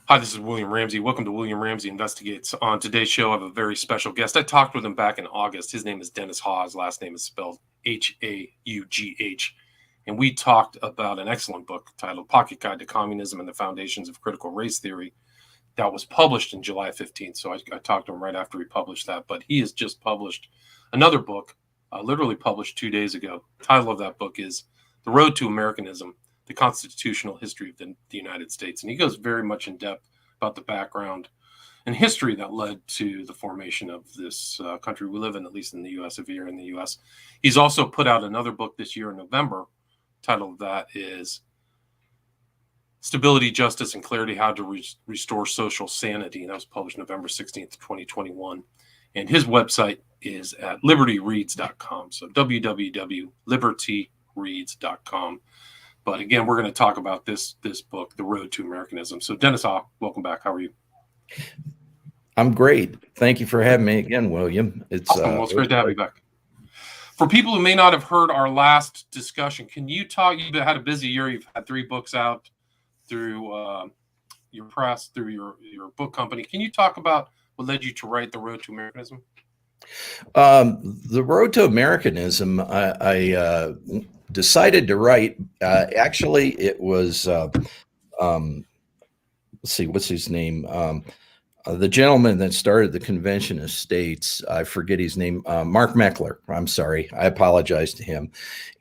Hi, this is William Ramsey. Welcome to William Ramsey Investigates. On today's show, I have a very special guest. I talked with him back in August. His name is Dennis Haugh. His last name is spelled Haugh. And we talked about an excellent book titled Pocket Guide to Communism and the Foundations of Critical Race Theory that was published in July 15th. So I talked to him right after he published that. But he has just published another book, literally published 2 days ago. The title of that book is The Road to Americanism, the Constitutional History of the United States. And he goes very much in depth about the background and history that led to the formation of this country we live in, at least in the U.S., if you're in the U.S. He's also put out another book this year in November. Title of that is Stability, Justice, and Clarity, How to Restore Social Sanity. And that was published November 16th, 2021. And his website is at libertyreads.com. So www.libertyreads.com. But again, we're going to talk about this book, The Road to Americanism. So Dennis Haugh, welcome back. How are you? I'm great. Thank you for having me again, William. It's great to have you back. For people who may not have heard our last discussion, can you talk? You've had a busy year. You've had 3 books out through your press, through your book company. Can you talk about what led you to write The Road to Americanism? The Road to Americanism, I decided to write. Actually, it was, let's see, what's his name? The gentleman that started the Convention of States, I forget his name, Mark Meckler. I'm sorry. I apologize to him.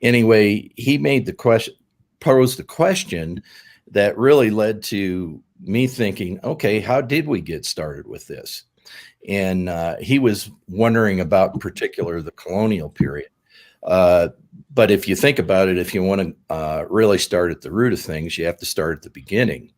Anyway, he made posed the question that really led to me thinking, okay, how did we get started with this? And he was wondering about, in particular, the colonial period. But if you think about it, if you want to really start at the root of things, you have to start at the beginning.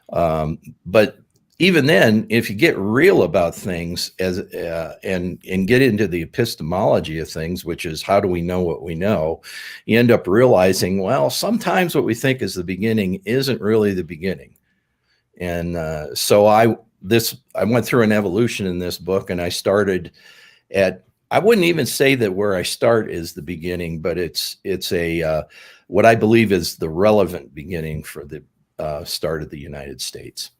But even then, if you get real about things and get into the epistemology of things, which is how do we know what we know, you end up realizing, well, sometimes what we think is the beginning isn't really the beginning. And so I went through an evolution in this book, and I started at, I wouldn't even say that where I start is the beginning, but it's a what I believe is the relevant beginning for the start of the United States.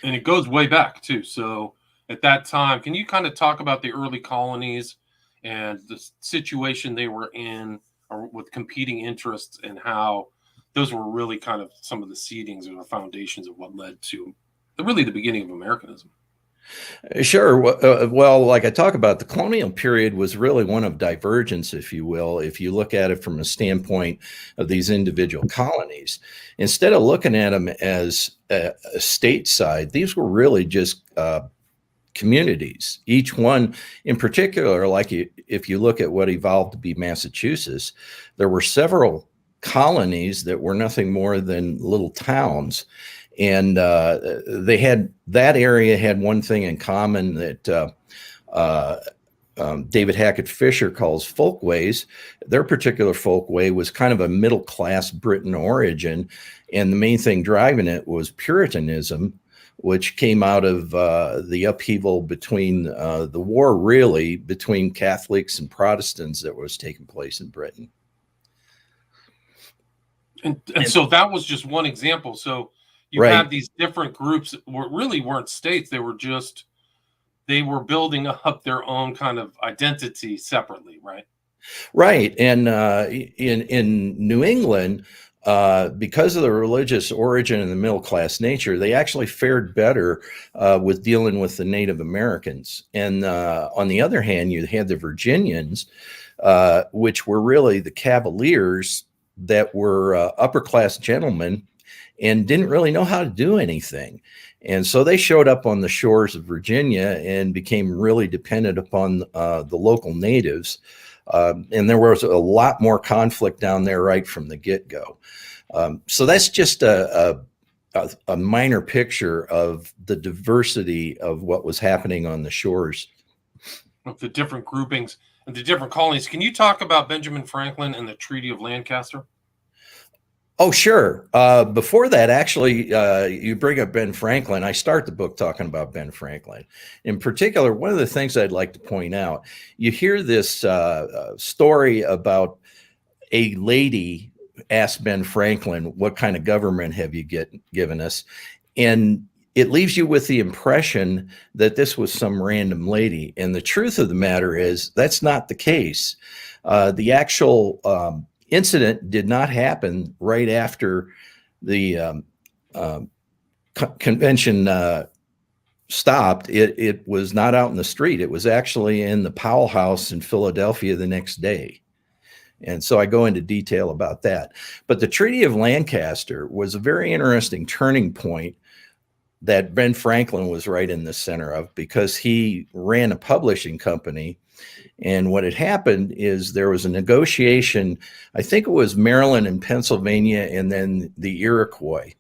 And it goes way back too. So at that time, can you kind of talk about the early colonies and the situation they were in, or with competing interests, and how those were really kind of some of the seedings or the foundations of what led to really the beginning of Americanism? Sure. Well, like I talk about, the colonial period was really one of divergence, if you will, if you look at it from a standpoint of these individual colonies. Instead of looking at them as a stateside, these were really just communities. Each one in particular, like if you look at what evolved to be Massachusetts, there were several colonies that were nothing more than little towns. And that area had one thing in common that David Hackett Fisher calls folkways. Their particular folkway was kind of a middle-class Briton origin, and the main thing driving it was Puritanism, which came out of the upheaval between the war, really, between Catholics and Protestants that was taking place in Britain. And so that was just one example. So you have these different groups that really weren't states. They were building up their own kind of identity separately, right? Right. And in New England, because of the religious origin and the middle class nature, they actually fared better with dealing with the Native Americans. And on the other hand, you had the Virginians, which were really the Cavaliers that were upper class gentlemen and didn't really know how to do anything. And so they showed up on the shores of Virginia and became really dependent upon the local natives. And there was a lot more conflict down there right from the get-go. So that's just a minor picture of the diversity of what was happening on the shores. Of the different groupings and the different colonies. Can you talk about Benjamin Franklin and the Treaty of Lancaster? Oh, sure. Before that, actually, you bring up Ben Franklin. I start the book talking about Ben Franklin. In particular, one of the things I'd like to point out, you hear this story about a lady asked Ben Franklin, what kind of government have you given us? And it leaves you with the impression that this was some random lady. And the truth of the matter is that's not the case. The actual incident did not happen right after the convention stopped. It was not out in the street. It was actually in the Powell House in Philadelphia the next day. And so I go into detail about that. But the Treaty of Lancaster was a very interesting turning point that Ben Franklin was right in the center of, because he ran a publishing company. And what had happened is there was a negotiation. I think it was Maryland and Pennsylvania and then the Iroquois.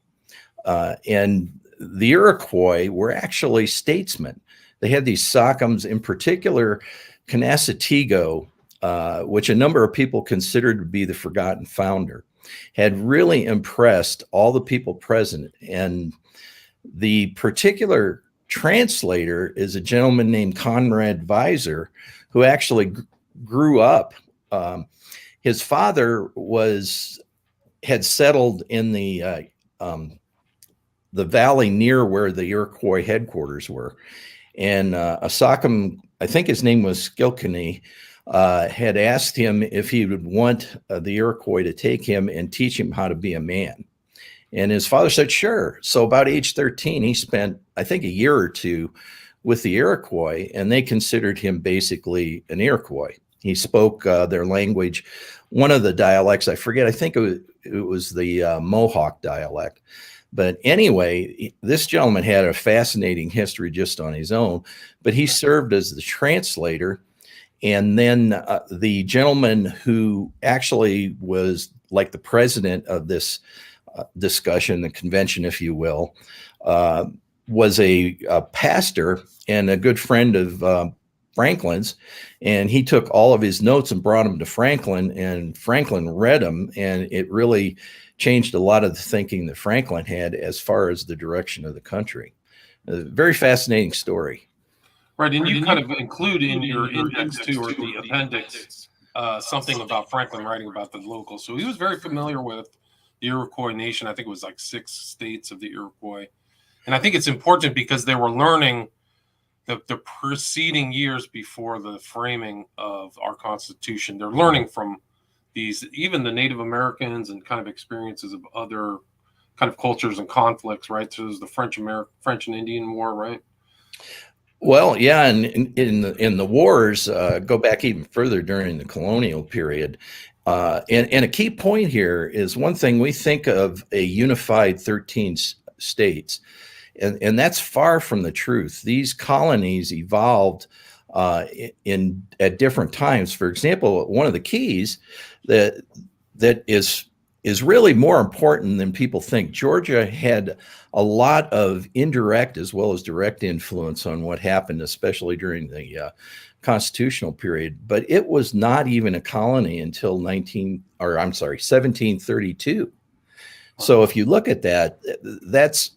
And the Iroquois were actually statesmen. They had these Sockhams, in particular, Canasatigo, which a number of people considered to be the forgotten founder, had really impressed all the people present. And the particular translator is a gentleman named Conrad Weiser, who actually grew up. His father had settled in the valley near where the Iroquois headquarters were. And Asakam, I think his name was Skilkany, had asked him if he would want the Iroquois to take him and teach him how to be a man. And his father said, sure. So about age 13, he spent, I think, a year or two with the Iroquois, and they considered him basically an Iroquois. He spoke their language, one of the dialects, I forget, I think it was the Mohawk dialect. But anyway, this gentleman had a fascinating history just on his own, but he served as the translator. And then the gentleman who actually was like the president of this discussion, the convention, if you will, was a pastor and a good friend of Franklin's. And he took all of his notes and brought them to Franklin, and Franklin read them. And it really changed a lot of the thinking that Franklin had as far as the direction of the country. A very fascinating story. Right, and you kind of include in your index too, or the appendix, something about Franklin writing about the locals. So he was very familiar with the Iroquois nation. I think it was like 6 states of the Iroquois. And I think it's important because they were learning the preceding years before the framing of our Constitution. They're learning from these, even the Native Americans, and kind of experiences of other kind of cultures and conflicts, right? So there's the French and Indian War, right? Well, yeah, and in the wars, go back even further during the colonial period. And a key point here is one thing: we think of a unified 13 states, and that's far from the truth. These colonies evolved at different times. For example, one of the keys that is really more important than people think. Georgia had a lot of indirect as well as direct influence on what happened, especially during the constitutional period. But it was not even a colony until 1732. So if you look at that, that's,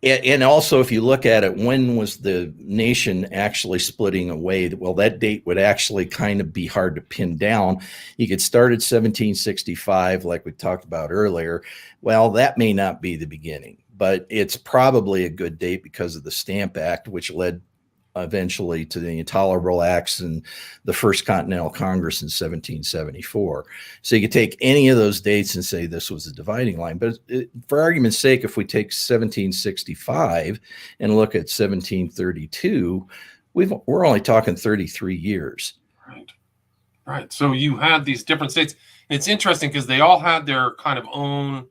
and also if you look at it, when was the nation actually splitting away? Well, that date would actually kind of be hard to pin down. You could start at 1765, like we talked about earlier. Well, that may not be the beginning, but it's probably a good date because of the Stamp Act, which led eventually to the Intolerable Acts and the First Continental Congress in 1774. So you could take any of those dates and say this was a dividing line. But for argument's sake, if we take 1765 and look at 1732, we're only talking 33 years. Right. Right. So you had these different states. It's interesting because they all had their kind of own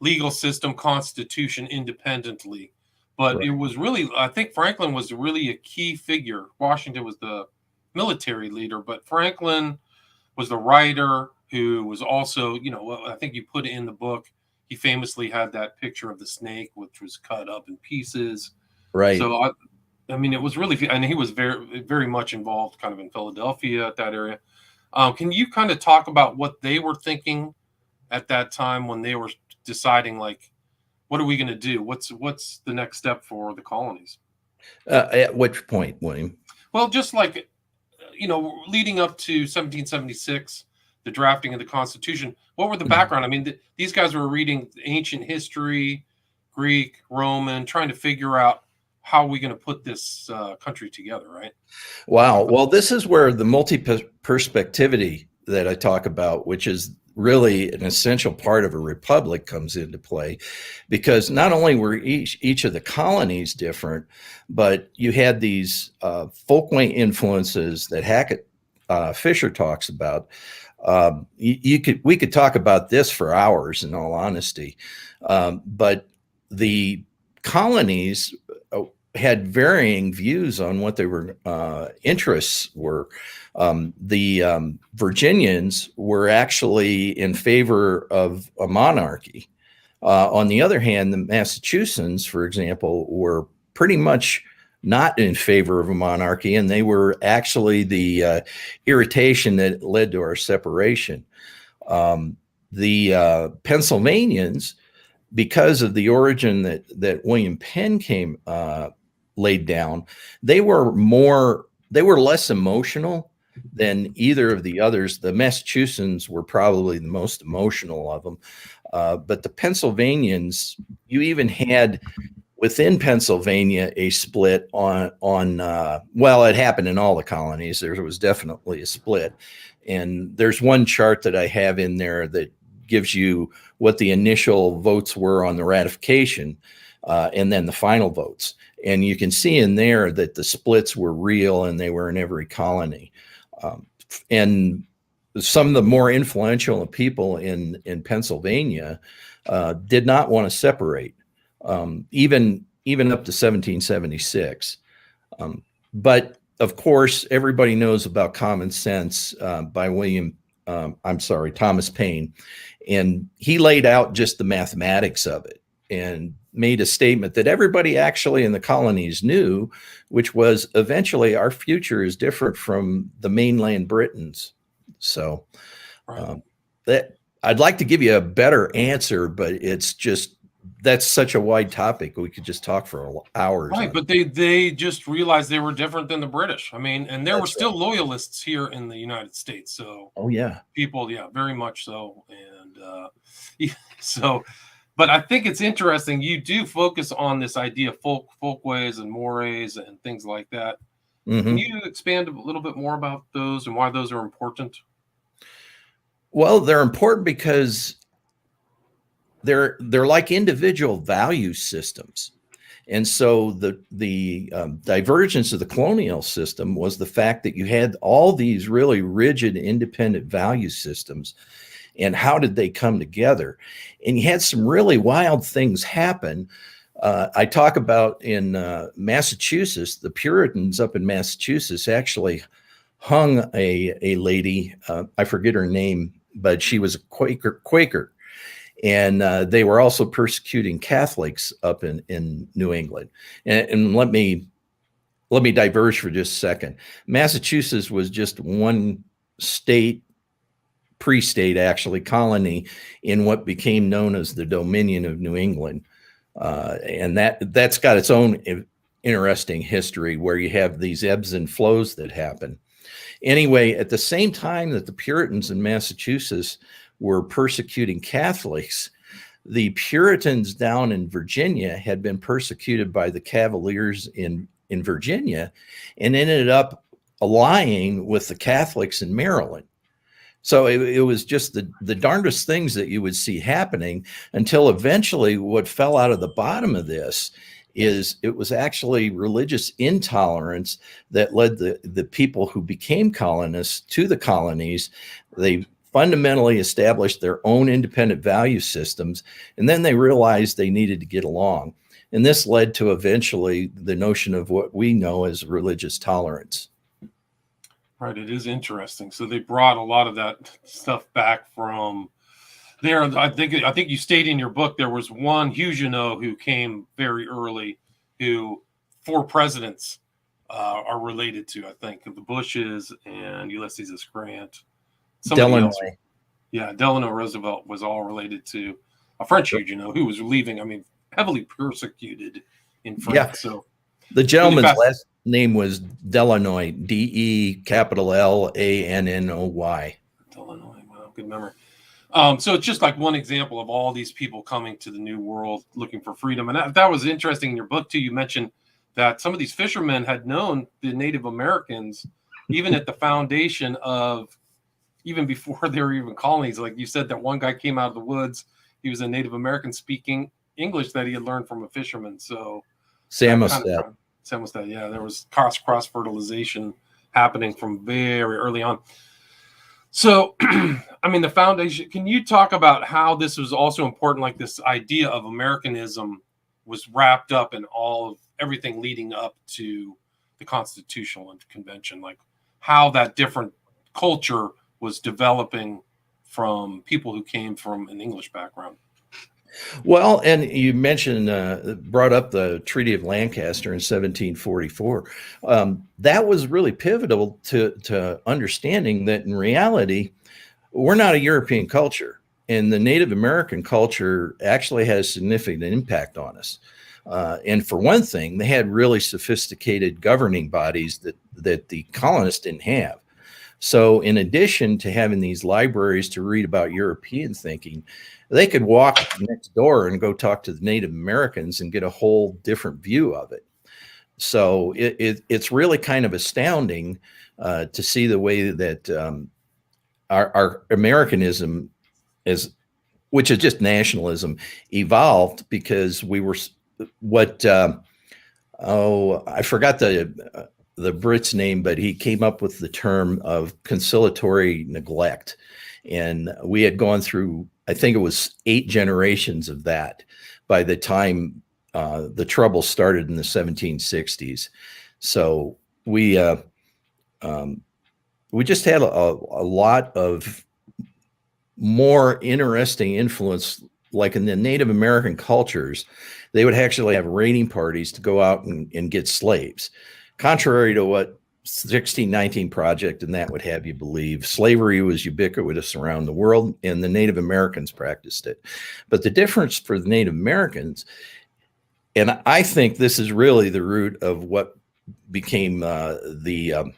legal system, constitution independently. But It was really, I think Franklin was really a key figure. Washington was the military leader, but Franklin was the writer who was also, I think you put it in the book, he famously had that picture of the snake, which was cut up in pieces. Right. So, I mean, it was really, and he was very, very much involved kind of in Philadelphia at that area. Can you kind of talk about what they were thinking at that time when they were deciding, like, what are we going to do? What's the next step for the colonies? At which point, William? Well, just like, leading up to 1776, the drafting of the Constitution, what were the background? I mean, these guys were reading ancient history, Greek, Roman, trying to figure out how we're going to put this country together, right? Wow. Well, this is where the multi-perspectivity that I talk about, which is really an essential part of a republic, comes into play, because not only were each of the colonies different, but you had these folkway influences that Hackett Fisher talks about. We could talk about this for hours, in all honesty, but the colonies had varying views on what their interests were. The Virginians were actually in favor of a monarchy. On the other hand, the Massachusetts, for example, were pretty much not in favor of a monarchy, and they were actually the irritation that led to our separation. The Pennsylvanians, because of the origin that William Penn laid down, they were less emotional than either of the others. The Massachusetts were probably the most emotional of them, but the Pennsylvanians, you even had within Pennsylvania a split on well, it happened in all the colonies. There was definitely a split, and there's one chart that I have in there that gives you what the initial votes were on the ratification, and then the final votes. And you can see in there that the splits were real, and they were in every colony. And some of the more influential people in Pennsylvania did not want to separate, even up to 1776. But of course, everybody knows about Common Sense by Thomas Paine. And he laid out just the mathematics of it and made a statement that everybody actually in the colonies knew, which was eventually our future is different from the mainland Britons. So that I'd like to give you a better answer, but it's just, that's such a wide topic. We could just talk for hours. Right, but they just realized they were different than the British. I mean, and there were still loyalists here in the United States. So, oh yeah, people, yeah, very much so. And so, but I think it's interesting. You do focus on this idea of folkways and mores and things like that. Mm-hmm. Can you expand a little bit more about those and why those are important? Well, they're important because they're like individual value systems. And so the divergence of the colonial system was the fact that you had all these really rigid independent value systems. And how did they come together? And you had some really wild things happen. I talk about in Massachusetts, the Puritans up in Massachusetts actually hung a lady, I forget her name, but she was a Quaker. And they were also persecuting Catholics up in New England. And let me diverge for just a second. Massachusetts was just one state, pre-state actually, colony in what became known as the Dominion of New England. And that's got its own interesting history where you have these ebbs and flows that happen. Anyway, at the same time that the Puritans in Massachusetts were persecuting Catholics, the Puritans down in Virginia had been persecuted by the Cavaliers in Virginia and ended up allying with the Catholics in Maryland. So it was just the darndest things that you would see happening until eventually what fell out of the bottom of this is it was actually religious intolerance that led the people who became colonists to the colonies. They fundamentally established their own independent value systems, and then they realized they needed to get along. And this led to eventually the notion of what we know as religious tolerance. Right, it is interesting. So they brought a lot of that stuff back from there. I think you stated in your book there was one Haugh who came very early, who 4 presidents are related to. I think the Bushes and Ulysses S. Grant. Delano. Yeah, Delano Roosevelt was all related to a French Haugh who was leaving. I mean, heavily persecuted in France. Yeah. So the gentleman's last name was Delanoy, DE capital LANNOY. Delanoy, wow, good memory. So it's just like one example of all these people coming to the New World looking for freedom. And that was interesting in your book, too. You mentioned that some of these fishermen had known the Native Americans, even at the foundation of, even before they were even colonies. Like you said, that one guy came out of the woods. He was a Native American speaking English that he had learned from a fisherman. So Samoset. Samoset, yeah, there was cross fertilization happening from very early on. So, I mean, the foundation, can you talk about how this was also important? Like this idea of Americanism was wrapped up in all of everything leading up to the Constitutional Convention, like how that different culture was developing from people who came from an English background. Well, and you mentioned, brought up the Treaty of Lancaster in 1744. That was really pivotal to understanding that in reality, we're not a European culture, and the Native American culture actually has significant impact on us. And for one thing, they had really sophisticated governing bodies that the colonists didn't have. So, in addition to having these libraries to read about European thinking, they could walk next door and go talk to the Native Americans and get a whole different view of it. So, it's really kind of astounding to see the way that our Americanism is, which is just nationalism, evolved because we were what. I forgot the Brit's name, but he came up with the term of conciliatory neglect. And we had gone through, I think it was 8 generations of that by the time the trouble started in the 1760s. So we just had a lot of more interesting influence, like in the Native American cultures. They would actually have raiding parties to go out and get slaves. Contrary to what 1619 Project and that would have you believe, slavery was ubiquitous around the world, and the Native Americans practiced it. But the difference for the Native Americans, and I think this is really the root of what became the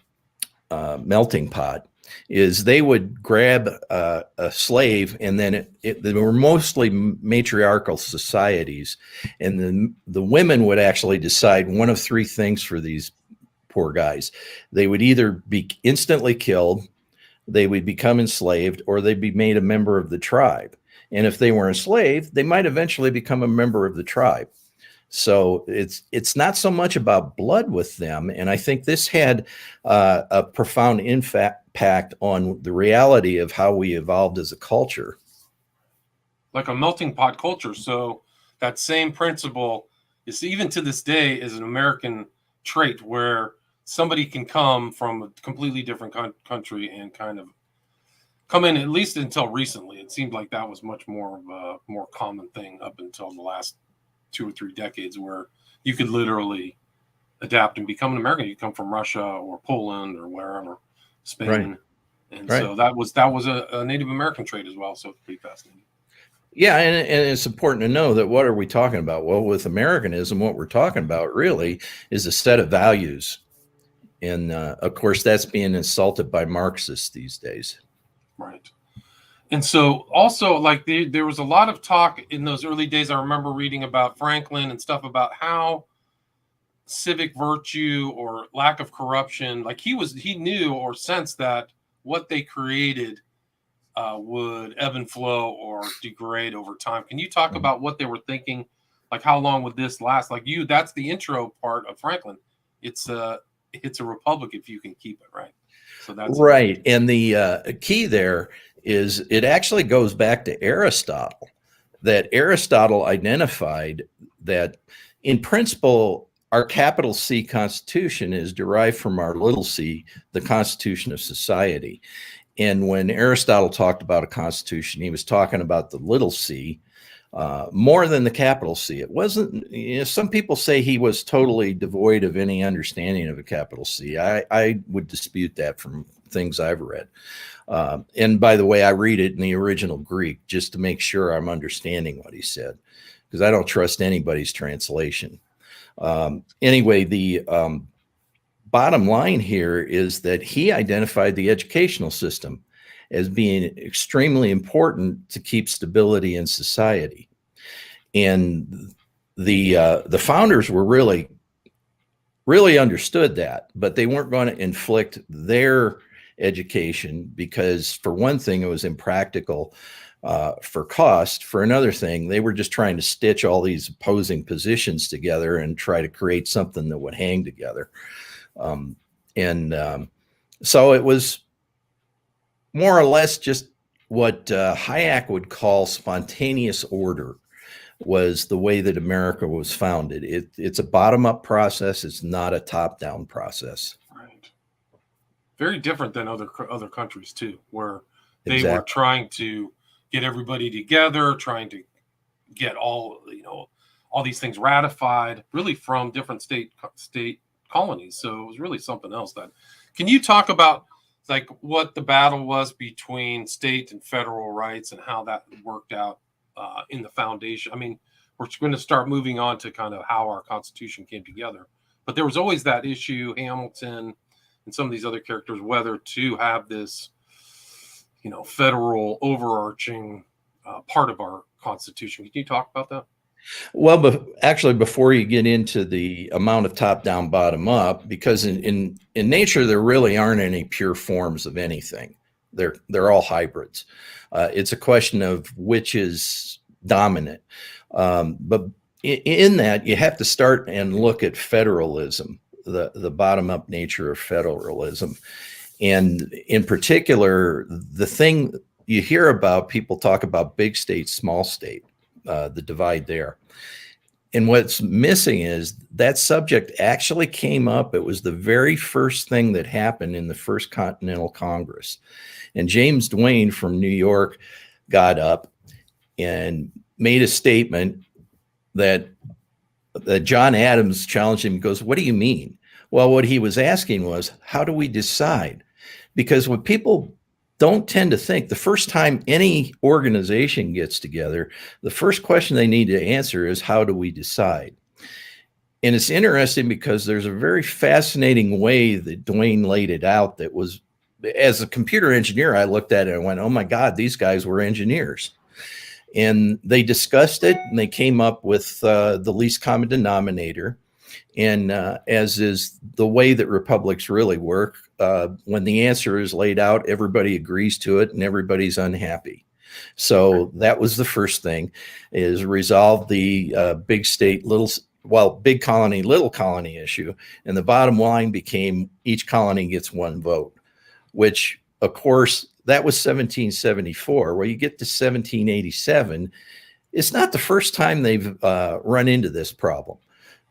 melting pot, is they would grab a slave, and then they were mostly matriarchal societies, and the women would actually decide one of 3 things for these poor guys. They would either be instantly killed, they would become enslaved, or they'd be made a member of the tribe. And if they were enslaved, they might eventually become a member of the tribe. So it's not so much about blood with them. And I think this had a profound impact on the reality of how we evolved as a culture. Like a melting pot culture. So that same principle is, even to this day, is an American trait where somebody can come from a completely different country and kind of come in. At least until recently, it seemed like that was much more of a more common thing up until the last 2 or 3 decades, where you could literally adapt and become an American. You come from Russia or Poland or wherever, Spain. Right. And right. So that was a Native American trait as well. So it's pretty fascinating. Yeah, and it's important to know that what are we talking about? Well, with Americanism, what we're talking about really is a set of values. And of course, that's being insulted by Marxists these days. Right. And so also, like, there was a lot of talk in those early days. I remember reading about Franklin and stuff about how civic virtue or lack of corruption, like he knew or sensed that what they created would ebb and flow or degrade over time. Can you talk about what they were thinking? Like, how long would this last? Like, that's the intro part of Franklin. It's a republic if you can keep it, right? So that's right. And the key there is it actually goes back to Aristotle, that Aristotle identified that in principle, our capital C Constitution is derived from our little c, the Constitution of society. And when Aristotle talked about a constitution, he was talking about the little c more than the capital C. It wasn't, some people say he was totally devoid of any understanding of a capital C. I would dispute that from things I've read. And by the way, I read it in the original Greek just to make sure I'm understanding what he said, because I don't trust anybody's translation. Anyway, the bottom line here is that he identified the educational system as being extremely important to keep stability in society. And the founders were really understood that, but they weren't going to inflict their education because, for one thing, it was impractical for cost. For another thing, they were just trying to stitch all these opposing positions together and try to create something that would hang together. So it was more or less just what Hayek would call spontaneous order was the way that America was founded. It's a bottom-up process. It's not a top-down process. Right. Very different than other countries too, where they Exactly. were trying to get everybody together, trying to get all these things ratified, really from different state colonies. So it was really something else. Can you talk about like what the battle was between state and federal rights and how that worked out in the foundation? I mean, we're going to start moving on to kind of how our Constitution came together, but there was always that issue, Hamilton and some of these other characters, whether to have this, federal overarching part of our Constitution. Can you talk about that? Well, but actually, before you get into the amount of top down, bottom up, because in nature there really aren't any pure forms of anything. They're all hybrids. It's a question of which is dominant. But in that, you have to start and look at federalism, the bottom up nature of federalism, and in particular, the thing you hear about, people talk about big state, small state. The divide there. And what's missing is that subject actually came up. It was the very first thing that happened in the First Continental Congress. And James Duane from New York got up and made a statement that John Adams challenged him. He goes, "What do you mean?" Well, what he was asking was, how do we decide? Because what people don't tend to think, the first time any organization gets together, the first question they need to answer is, how do we decide? And it's interesting because there's a very fascinating way that Duane laid it out that was, as a computer engineer, I looked at it and went, oh my God, these guys were engineers. And they discussed it and they came up with the least common denominator. And as is the way that republics really work, when the answer is laid out, everybody agrees to it and everybody's unhappy. So that was the first thing, is resolve the big state, big colony, little colony issue. And the bottom line became each colony gets one vote, which, of course, that was 1774. Well, you get to 1787, it's not the first time they've run into this problem.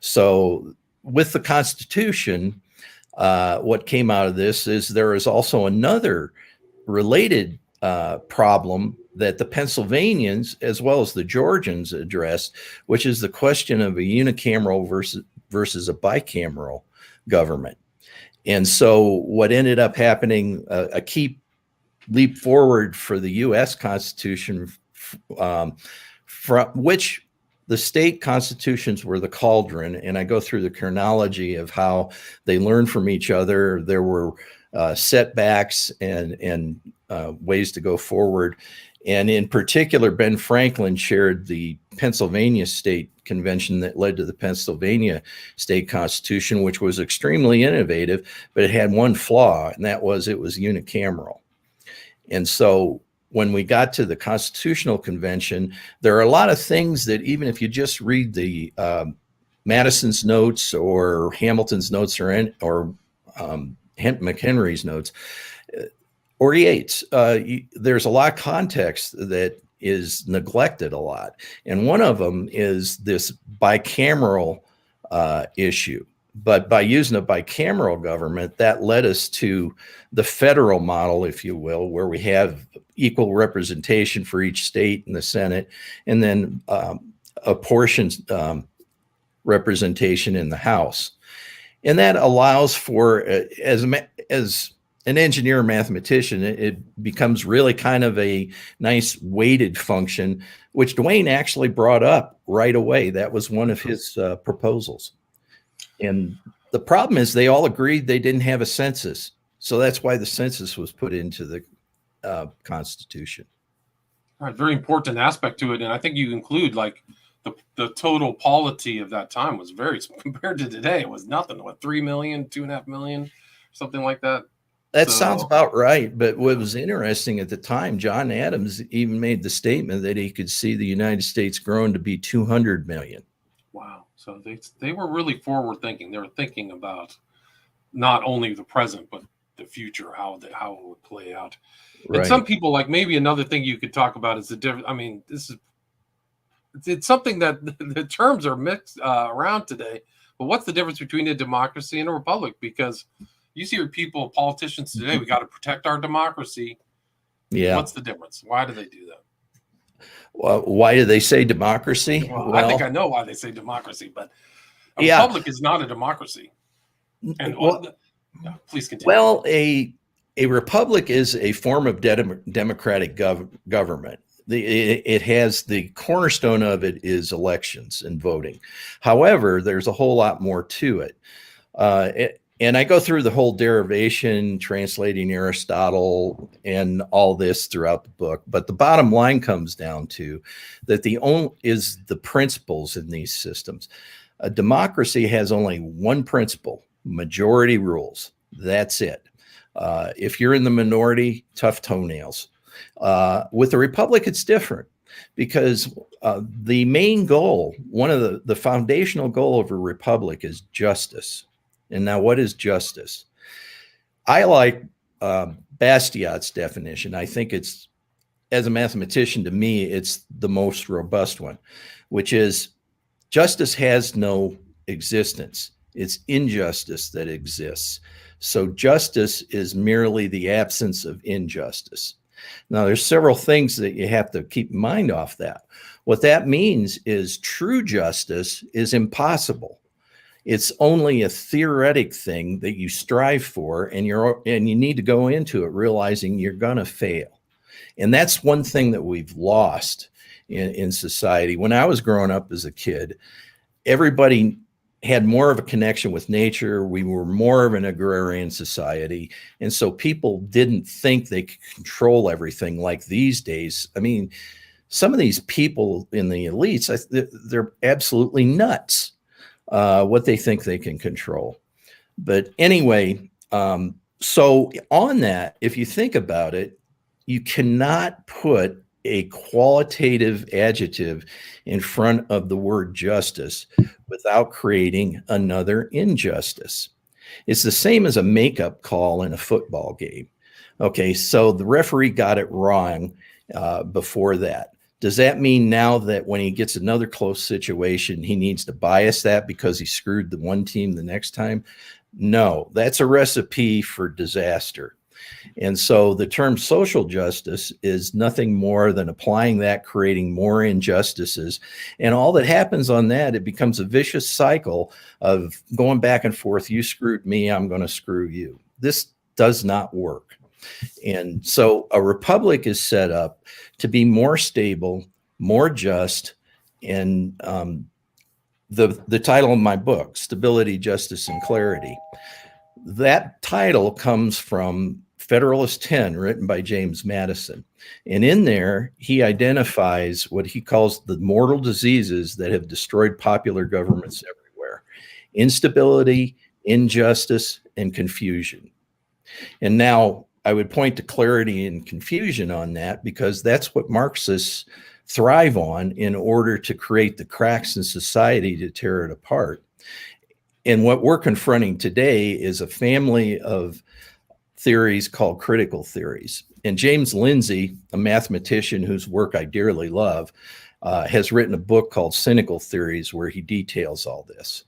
So with the Constitution, what came out of this is there is also another related problem that the Pennsylvanians as well as the Georgians addressed, which is the question of a unicameral versus a bicameral government. And so what ended up happening, a key leap forward for the U.S. Constitution, from which the state constitutions were the cauldron, and I go through the chronology of how they learned from each other. There were setbacks and ways to go forward. And in particular, Ben Franklin chaired the Pennsylvania State Convention that led to the Pennsylvania State Constitution, which was extremely innovative, but it had one flaw, and that was it was unicameral. And so when we got to the Constitutional Convention, there are a lot of things that even if you just read the Madison's notes or Hamilton's notes or McHenry's notes or Yates, there's a lot of context that is neglected a lot. And one of them is this bicameral issue. But by using a bicameral government, that led us to the federal model, if you will, where we have equal representation for each state in the Senate, and then apportioned representation in the House. And that allows for, as an engineer mathematician, it becomes really kind of a nice weighted function, which Duane actually brought up right away. That was one of his proposals. And the problem is they all agreed they didn't have a census. So that's why the census was put into the Constitution. All right, very important aspect to it, and I think you include like the total polity of that time was very compared to today. It was nothing. What 3 million, 2.5 million, something like that. That sounds So about right. But what was interesting at the time, John Adams even made the statement that he could see the United States growing to be 200 million. wow. So they were really forward thinking. They were thinking about not only the present but the future, how it would play out. And some Right. people like maybe another thing you could talk about is the difference. I mean, this is it's something that the terms are mixed around today. But what's the difference between a democracy and a republic? Because you see people, politicians today, we got to protect our democracy. Yeah. What's the difference? Why do they do that? Well, why do they say democracy? Well, I think I Well, know why they say democracy, but a yeah. republic is not a democracy. And Well, please continue. well, a republic is a form of democratic government. It has the cornerstone of it is elections and voting. However, there's a whole lot more to it. And I go through the whole derivation, translating Aristotle, and all this throughout the book. But the bottom line comes down to that the only is the principles in these systems. A democracy has only one principle: majority rules. That's it. If you're in the minority, tough toenails. With a republic, it's different because the main goal, one of the foundational goal of a republic is justice. And now, what is justice? I like Bastiat's definition. I think it's, as a mathematician, to me, it's the most robust one, which is justice has no existence. It's injustice that exists. So justice is merely the absence of injustice. Now, there's several things that you have to keep in mind off that. What that means is true justice is impossible. It's only a theoretic thing that you strive for, and you need to go into it realizing you're going to fail. And that's one thing that we've lost in society. When I was growing up as a kid, everybody had more of a connection with nature. We were more of an agrarian society. And so people didn't think they could control everything like these days. I mean, some of these people in the elites, they're absolutely nuts, what they think they can control. But anyway, so on that, if you think about it, you cannot put a qualitative adjective in front of the word justice without creating another injustice. It's the same as a makeup call in a football game. Okay, so the referee got it wrong before that. Does that mean now that when he gets another close situation, he needs to bias that because he screwed the one team the next time? No, that's a recipe for disaster. And so the term social justice is nothing more than applying that, creating more injustices. And all that happens on that, it becomes a vicious cycle of going back and forth. You screwed me, I'm going to screw you. This does not work. And so a republic is set up to be more stable, more just, and the title of my book, Stability, Justice, and Clarity. That title comes from Federalist 10, written by James Madison. And in there, he identifies what he calls the mortal diseases that have destroyed popular governments everywhere: instability, injustice, and confusion. And now I would point to clarity and confusion on that because that's what Marxists thrive on in order to create the cracks in society to tear it apart. And what we're confronting today is a family of theories called critical theories. And James Lindsay, a mathematician whose work I dearly love, has written a book called Cynical Theories where he details all this.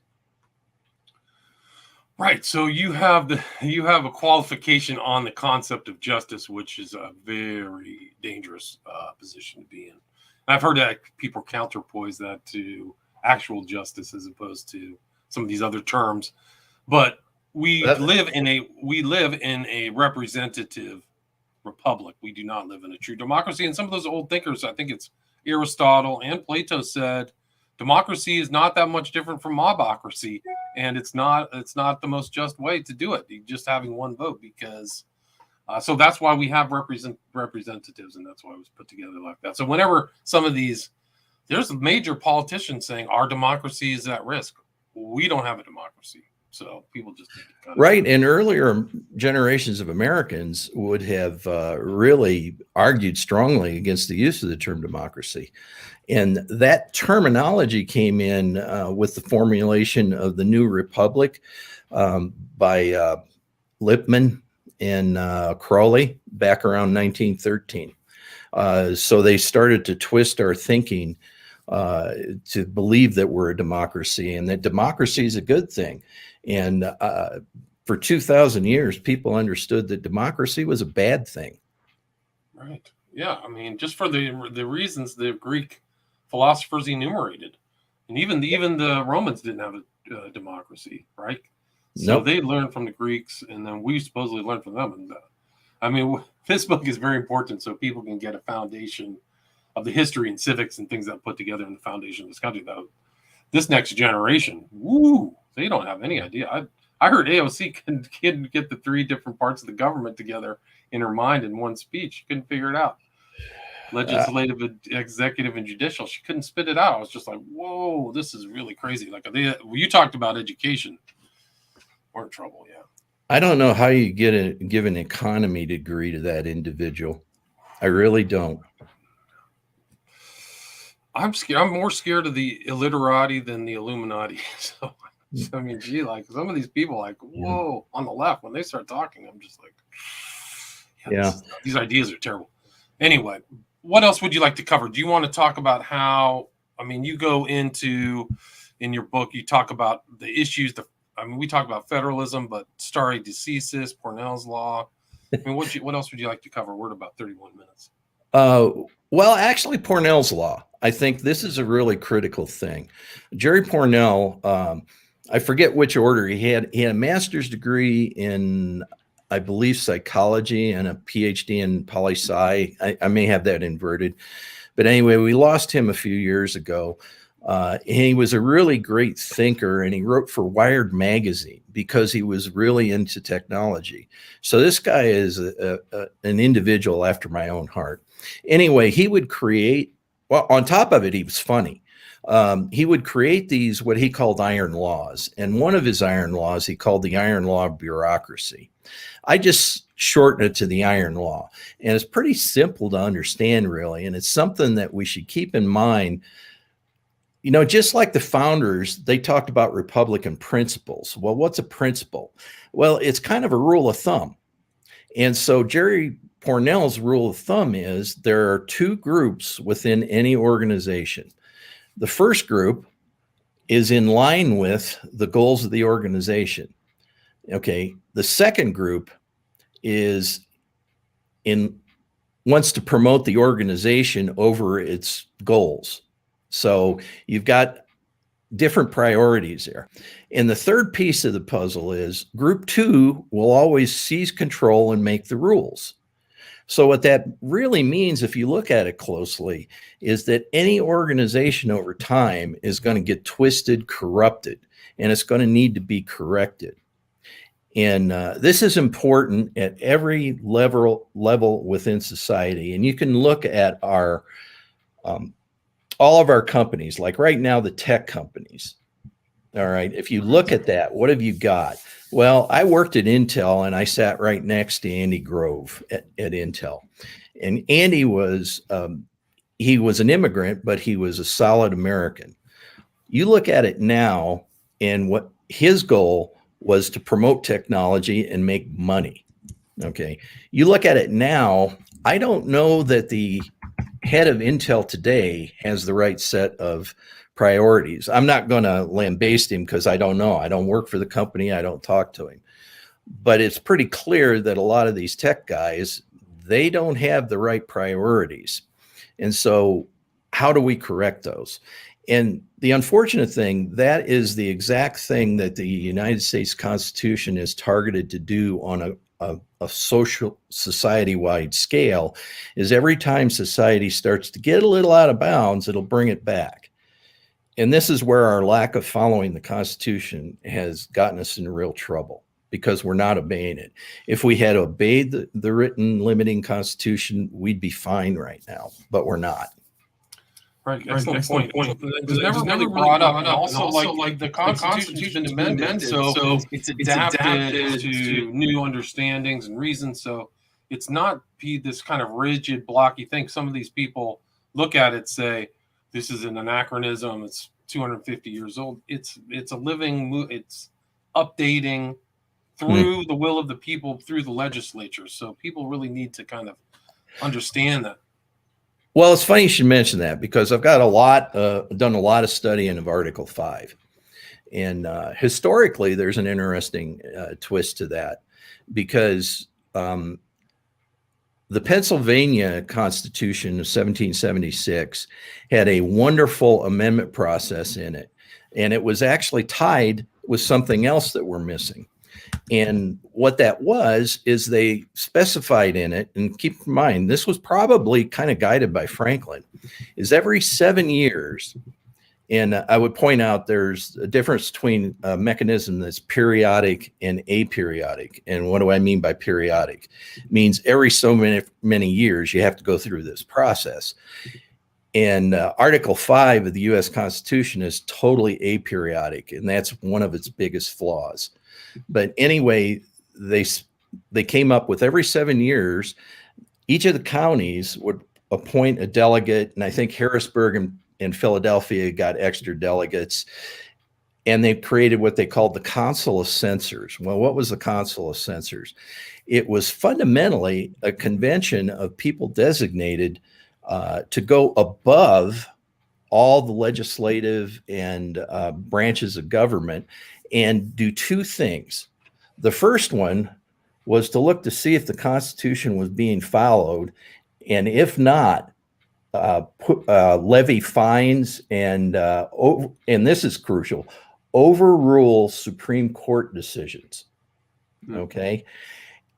Right. So you have a qualification on the concept of justice, which is a very dangerous position to be in. I've heard that people counterpoise that to actual justice as opposed to some of these other terms, but we live in a representative republic. We do not live in a true democracy. And some of those old thinkers, I think it's Aristotle and Plato, said democracy is not that much different from mobocracy, and it's not the most just way to do it. Just having one vote, because So that's why we have representatives, and that's why it was put together like that. So whenever some of these, there's major politicians saying our democracy is at risk. We don't have a democracy. So people just right. And earlier generations of Americans would have really argued strongly against the use of the term democracy. And that terminology came in with the formulation of the new republic by Lippmann and Crowley back around 1913. So they started to twist our thinking to believe that we're a democracy and that democracy is a good thing. And for 2,000 years, people understood that democracy was a bad thing. Right. Yeah. I mean, just for the reasons the Greek philosophers enumerated, and even the Romans didn't have a democracy, right? So Nope. they learned from the Greeks, and then we supposedly learned from them. And I mean, this book is very important so people can get a foundation of the history and civics and things that put together in the foundation of this country. Though this next generation, woo, they don't have any idea. I heard AOC couldn't get the three different parts of the government together in her mind in one speech. She couldn't figure it out. Legislative, executive, and judicial. She couldn't spit it out. I was just like, whoa, this is really crazy. Like you talked about education. We're in trouble, yeah. I don't know how you give an economy degree to that individual. I really don't. I'm scared. I'm more scared of the illiterati than the Illuminati. So I mean, gee, like some of these people, like, whoa, on the left, when they start talking, I'm just like, yeah. These ideas are terrible. Anyway, what else would you like to cover? Do you want to talk about how? I mean, you go into in your book, you talk about the issues. We talk about federalism, but stare decisis, Parnell's law. I mean, what else would you like to cover? We're at about 31 minutes. Well, actually, Parnell's law. I think this is a really critical thing. Jerry Parnell, I forget which order he had. He had a master's degree in, I believe, psychology and a PhD in poli-sci. I may have that inverted. But anyway, we lost him a few years ago. He was a really great thinker, and he wrote for Wired magazine because he was really into technology. So this guy is an individual after my own heart. Anyway, he would create, well, on top of it, he was funny. He would create these, what he called iron laws. And one of his iron laws, he called the iron law of bureaucracy. I just shorten it to the iron law. And it's pretty simple to understand, really. And it's something that we should keep in mind. You know, just like the founders, they talked about Republican principles. Well, what's a principle? Well, it's kind of a rule of thumb. And so Jerry Parnell's rule of thumb is there are two groups within any organization. The first group is in line with the goals of the organization. Okay. The second group wants to promote the organization over its goals. So you've got different priorities there. And the third piece of the puzzle is group two will always seize control and make the rules. So what that really means, if you look at it closely, is that any organization over time is going to get twisted, corrupted, and it's going to need to be corrected. And this is important at every level within society. And you can look at our all of our companies, like right now, the tech companies. All right. If you look at that, what have you got? Well, I worked at Intel and I sat right next to Andy Grove at Intel. And Andy was, he was an immigrant, but he was a solid American. You look at it now, and what his goal was to promote technology and make money. Okay. You look at it now, I don't know that the head of Intel today has the right set of priorities. I'm not going to lambaste him because I don't know. I don't work for the company. I don't talk to him. But it's pretty clear that a lot of these tech guys, they don't have the right priorities. And so how do we correct those? And the unfortunate thing, that is the exact thing that the United States Constitution is targeted to do on a social society-wide scale, is every time society starts to get a little out of bounds, it'll bring it back. And this is where our lack of following the Constitution has gotten us into real trouble. because we're not obeying it. If we had obeyed the written limiting constitution, we'd be fine right now, but we're not. Right, excellent point. It was never really brought up, and also like the Constitution's been amended, so it's adapted to new understandings and reasons. So it's not be this kind of rigid, blocky thing. Some of these people look at it, say, "This is an anachronism. It's 250 years old." It's a living, it's updating through the will of the people, through the legislature. So people really need to kind of understand that. Well, it's funny you should mention that, because I've got done a lot of studying of Article 5. And historically, there's an interesting twist to that, because the Pennsylvania Constitution of 1776 had a wonderful amendment process in it. And it was actually tied with something else that we're missing. And what that was is they specified in it, and keep in mind, this was probably kind of guided by Franklin, is every 7 years. And I would point out there's a difference between a mechanism that's periodic and aperiodic. And what do I mean by periodic? It means every so many years you have to go through this process. And Article 5 of the U.S. Constitution is totally aperiodic, and that's one of its biggest flaws. But anyway, they came up with every 7 years, each of the counties would appoint a delegate, and I think Harrisburg and Philadelphia got extra delegates, and they created what they called the Council of Censors. Well, what was the Council of Censors? It was fundamentally a convention of people designated to go above all the legislative and branches of government and do two things. The first one was to look to see if the Constitution was being followed, and if not, levy fines and this is crucial, overrule Supreme Court decisions. Okay,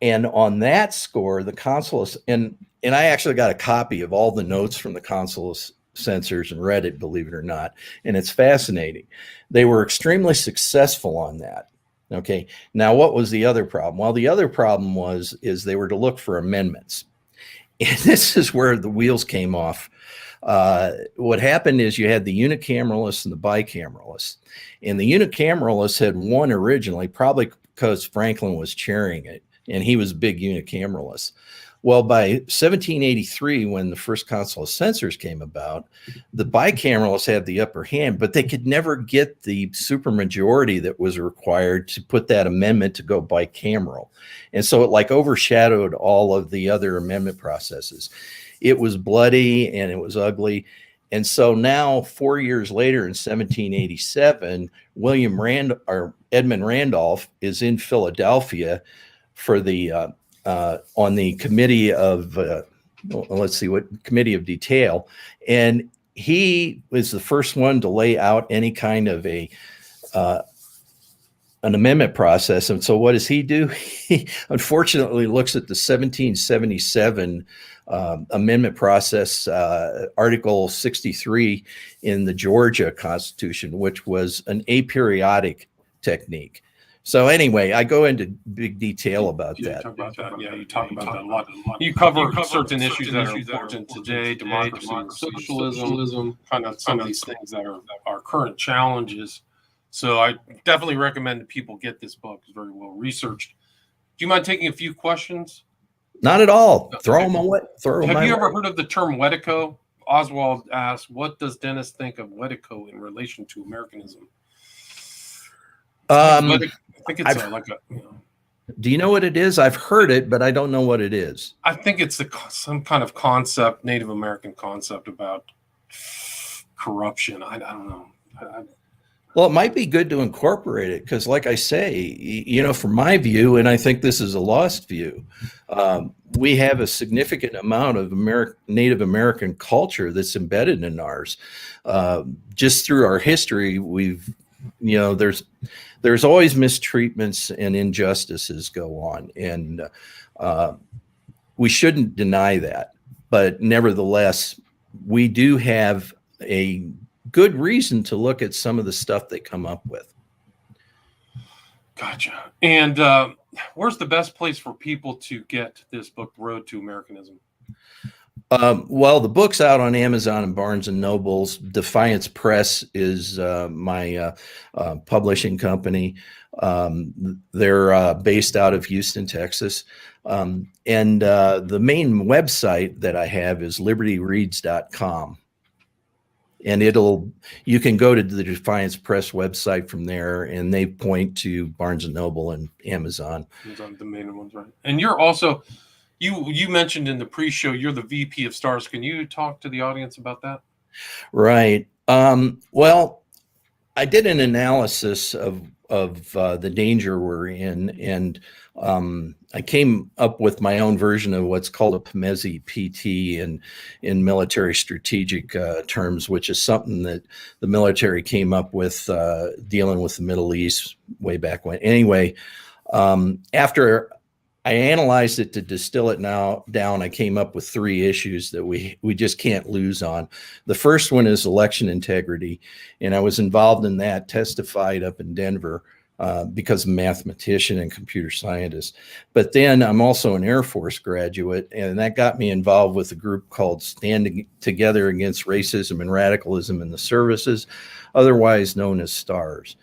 and on that score, the Council and I actually got a copy of all the notes from the Council of Censors and read it, believe it or not, and it's fascinating. They were extremely successful on that. Okay, now what was the other problem? Well, the other problem is they were to look for amendments, and this is where the wheels came off. What happened is you had the unicameralists and the bicameralists, and the unicameralists had won originally, probably because Franklin was chairing it, and he was a big unicameralist. Well, by 1783, when the first Council of Censors came about, the bicameralists had the upper hand, but they could never get the supermajority that was required to put that amendment to go bicameral. And so it like overshadowed all of the other amendment processes. It was bloody and it was ugly. And so now, 4 years later, in 1787, Edmund Randolph is in Philadelphia for the on the committee of committee of detail, and he was the first one to lay out any kind of an amendment process. And so what does he do? He unfortunately looks at the 1777 amendment process, Article 63 in the Georgia Constitution, which was an aperiodic technique. So anyway, I go into big detail about that. Talk about that. Yeah, you talk about that a lot. You cover certain issues that are important today, democracy, socialism, kind of some of these things that are our current challenges. So I definitely recommend that people get this book. It's very well researched. Do you mind taking a few questions? Not at all. Throw them away. Have you ever heard of the term Whatico? Oswald asked, what does Dennis think of Whatico in relation to Americanism? I think it's Do you know what it is? I've heard it, but I don't know what it is. I think it's some kind of concept, Native American concept about corruption. I don't know. Well, it might be good to incorporate it because, like I say, from my view, and I think this is a lost view, we have a significant amount of Native American culture that's embedded in ours. Just through our history, there's always mistreatments and injustices go on, and we shouldn't deny that. But nevertheless, we do have a good reason to look at some of the stuff they come up with. Gotcha. And where's the best place for people to get this book, Road to Americanism? Well, the book's out on Amazon and Barnes and Nobles. Defiance Press is my publishing company. They're based out of Houston, Texas. And the main website that I have is libertyreads.com. And you can go to the Defiance Press website from there, and they point to Barnes and Noble and Amazon. Those are the main ones, right? And you're also, you mentioned in the pre-show, you're the VP of STARS. Can you talk to the audience about that? Right. Well, I did an analysis of the danger we're in, and I came up with my own version of what's called a PMESI PT in military strategic terms, which is something that the military came up with dealing with the Middle East way back when. Anyway, after I analyzed it to distill it down, I came up with 3 issues that we just can't lose on. The first one is election integrity, and I was involved in that, testified up in Denver because I'm a mathematician and computer scientist. But then I'm also an Air Force graduate, and that got me involved with a group called Standing Together Against Racism and Radicalism in the Services, otherwise known as STARS.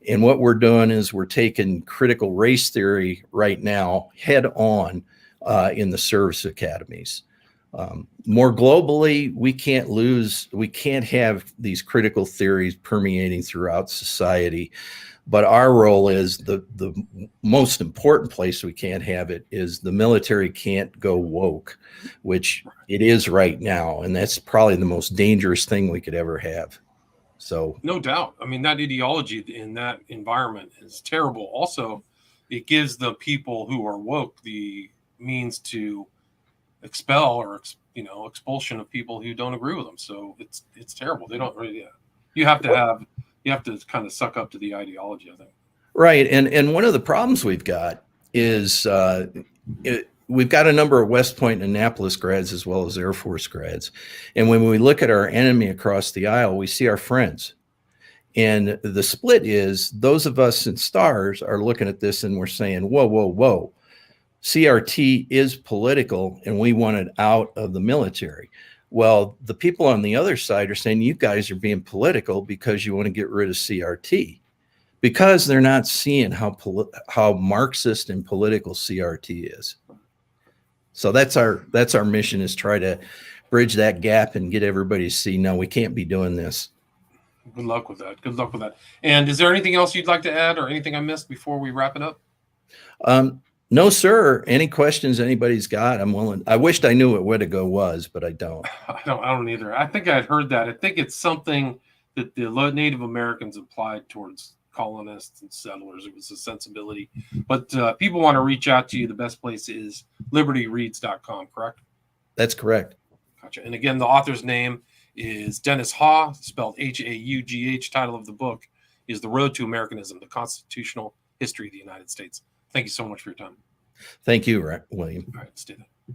And what we're doing is we're taking critical race theory right now head on in the service academies. More globally, we can't have these critical theories permeating throughout society. But our role is the most important place we can't have it is the military can't go woke, which it is right now. And that's probably the most dangerous thing we could ever have. So no doubt. I mean, that ideology in that environment is terrible. Also, it gives the people who are woke the means to expel or expulsion of people who don't agree with them. So it's terrible. They don't really. You have to kind of suck up to the ideology, I think. Right, and one of the problems we've got is we've got a number of West Point and Annapolis grads as well as Air Force grads. And when we look at our enemy across the aisle, we see our friends. And the split is those of us in STARS are looking at this and we're saying, whoa, whoa, whoa. CRT is political and we want it out of the military. Well, the people on the other side are saying you guys are being political because you want to get rid of CRT. Because they're not seeing how Marxist and political CRT is. So that's our mission, is try to bridge that gap and get everybody to see, no, we can't be doing this. Good luck with that. Good luck with that. And is there anything else you'd like to add or anything I missed before we wrap it up? No, sir. Any questions anybody's got, I'm willing. I wished I knew what Whatico was, but I don't. I don't either. I think I'd heard that. I think it's something that the Native Americans applied towards colonists and settlers. It was a sensibility. But people want to reach out to you. The best place is libertyreads.com, correct? That's correct. Gotcha. And again, the author's name is Dennis Haugh, spelled Haugh. Title of the book is The Road to Americanism, the Constitutional History of the United States. Thank you so much for your time. Thank you, William. All right, stay there.